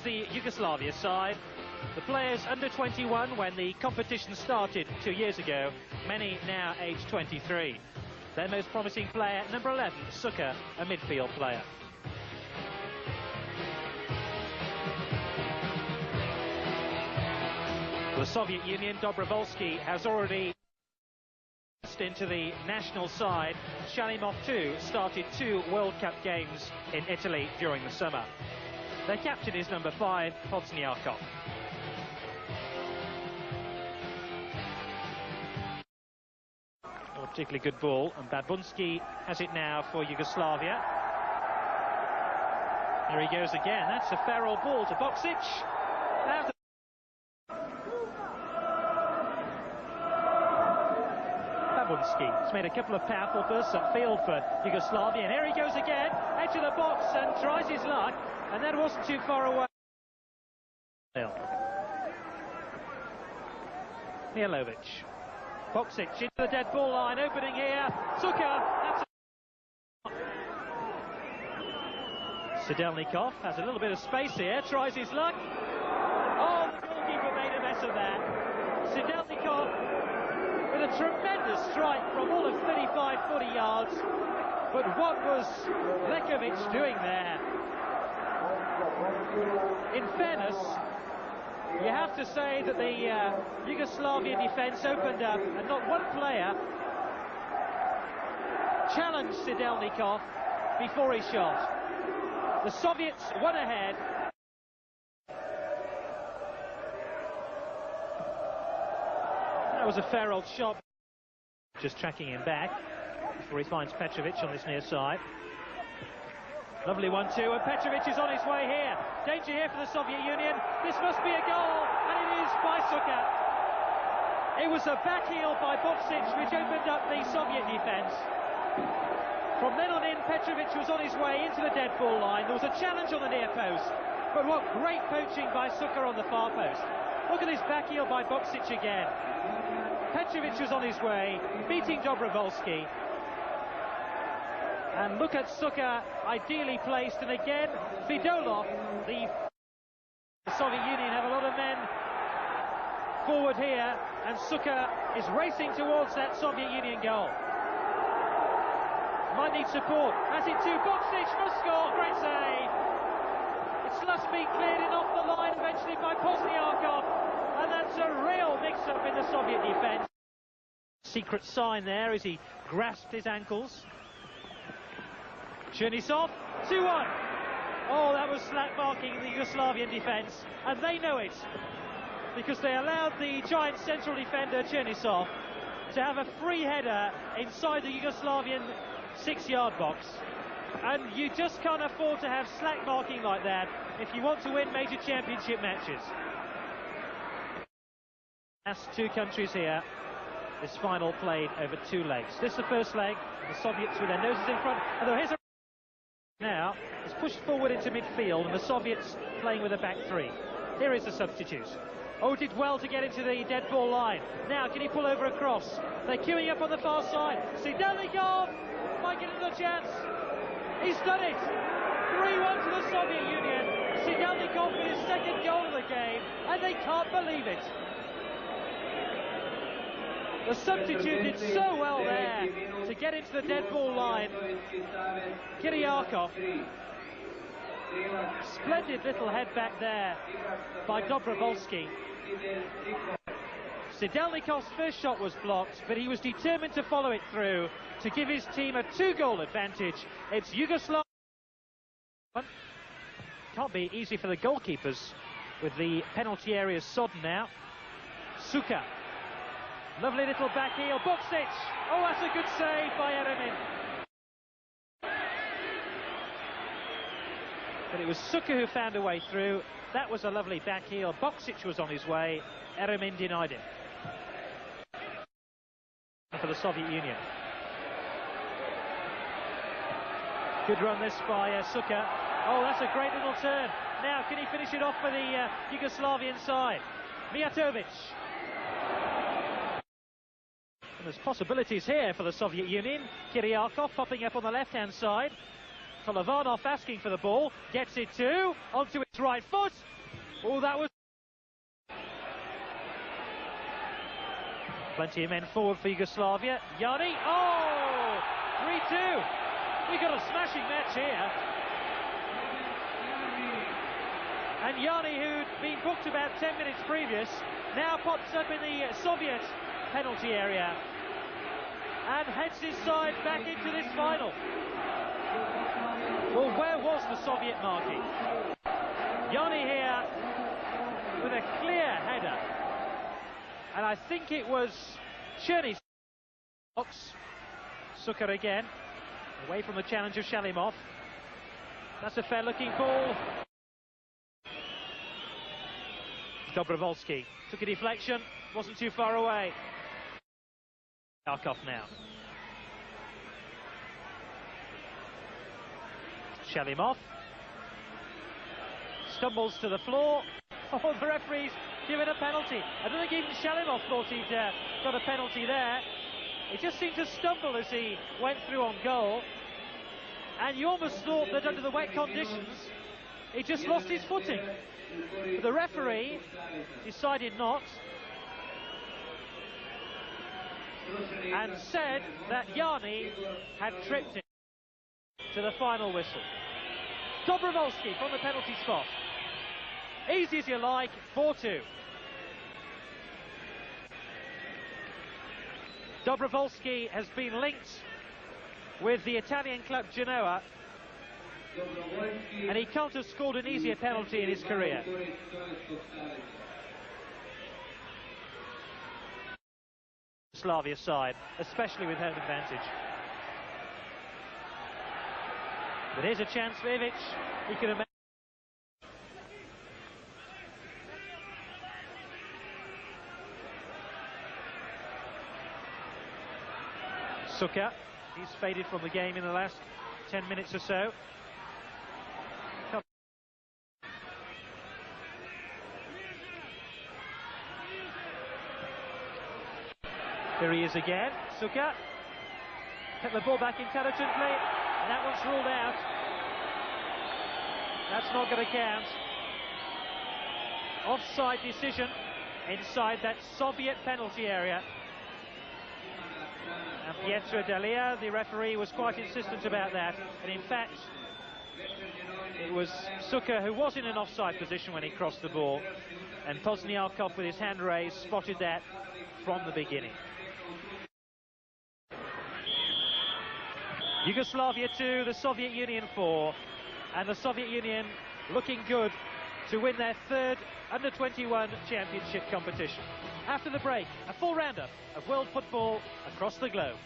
The Yugoslavia side, the players under 21 when the competition started 2 years ago, many now aged 23. Their most promising player, number 11, Suka, a midfield player. The Soviet Union, Dobrovolsky has already into the national side. Shalimov too started 2 World Cup games in Italy during the summer. Their captain is number 5, Pozniakov. A particularly good ball, and Babunski has it now for Yugoslavia. Here he goes again. That's a feral ball to Boksic. Babunski has made a couple of powerful bursts upfield for Yugoslavia, and here he goes again, edge of the box, and tries his luck, and that wasn't too far away. Milovic. Boksic into the dead ball line, opening here. Suka. Sidelnikov has a little bit of space here, tries his luck. Oh, the goalkeeper made a mess of that. Sidelnikov with a tremendous strike from all of 35-40 yards. But what was Lekovic doing there? In fairness, you have to say that the Yugoslavian defence opened up, and not one player challenged Sidelnikov before he shot. The Soviets went ahead. That was a fair old shot. Just tracking him back before he finds Petrovic on this near side. Lovely 1-2, and Petrovic is on his way here. Danger here for the Soviet Union. This must be a goal, and it is by Suka. It was a back heel by Boksic, which opened up the Soviet defence. From then on in, Petrovic was on his way into the dead ball line. There was a challenge on the near post, but what great poaching by Suka on the far post. Look at this back heel by Boksic again. Petrovic was on his way, beating Dobrovolsky. And look at Suka, ideally placed, and again, Fidolov, the Soviet Union have a lot of men forward here, and Suka is racing towards that Soviet Union goal. Might need support, as it too, Boksic must score, great save! It must be cleared in off the line eventually by Pozniakov, and that's a real mix-up in the Soviet defence. Secret sign there as he grasped his ankles. Chernisov, 2-1. Oh, that was slack marking in the Yugoslavian defence, and they know it, because they allowed the giant central defender Chernisov to have a free header inside the Yugoslavian 6-yard box. And you just can't afford to have slack marking like that if you want to win major championship matches. Last 2 countries here. This final played over 2 legs. This is the first leg. The Soviets with their noses in front. Although here's a now is pushed forward into midfield, and the Soviets playing with a back 3. Here is the substitute. Oh, did well to get into the dead ball line. Now, can he pull over a cross? They're queuing up on the far side. Sidelnikov might get another chance. He's done it. 3-1 to the Soviet Union. Sidelnikov with his 2nd goal of the game, and they can't believe it. The substitute did so well there to get into the dead ball line. Kiriakov. Splendid little head back there by Dobrovolsky. Sidelnikov's first shot was blocked, but he was determined to follow it through to give his team a 2-goal advantage. It's Yugoslavia. Can't be easy for the goalkeepers with the penalty areas sodden now. Suka. Lovely little back heel, Boksic. Oh, that's a good save by Eremin. But it was Suka who found a way through. That was a lovely back heel. Boksic was on his way. Eremin denied him. For the Soviet Union. Good run this by Suka. Oh, that's a great little turn. Now, can he finish it off for the Yugoslavian side? Mijatovic. And there's possibilities here for the Soviet Union. Kiriakov popping up on the left-hand side. Tolovanov asking for the ball, gets it too, onto its right foot. Oh, that was... Plenty of men forward for Yugoslavia. Yanni, oh! 3-2. We got a smashing match here. And Yanni, who'd been booked about 10 minutes previous, now pops up in the Soviet penalty area and heads his side back into this final. Well, where was the Soviet marking? Yanni here with a clear header. And I think it was Cherny's box. Suker again, away from the challenge of Shalimov. That's a fair-looking ball. Dobrovolsky took a deflection, wasn't too far away. Yarkov now. Shalimov stumbles to the floor. Oh, the referee's given a penalty. I don't think even Shalimov thought he'd got a penalty there. He just seemed to stumble as he went through on goal. And you almost thought that under the wet conditions, he just lost his footing. But the referee decided not, and said that Yanni had tripped him to the final whistle. Dobrovolsky from the penalty spot. Easy as you like, 4-2. Dobrovolsky has been linked with the Italian club Genoa, and he can't have scored an easier penalty in his career. Slavia side, especially with home advantage. But here's a chance for Ivic. He could have made... Suker, he's faded from the game in the last 10 minutes or so. Here he is again, Suker. Hit the ball back intelligently, and that one's ruled out. That's not going to count. Offside decision inside that Soviet penalty area. And Pietro Delia, the referee, was quite insistent about that. And in fact, it was Suker who was in an offside position when he crossed the ball. And Pozniakov, with his hand raised, spotted that from the beginning. Yugoslavia 2, the Soviet Union 4, and the Soviet Union looking good to win their third Under-21 championship competition. After the break, a full roundup of world football across the globe.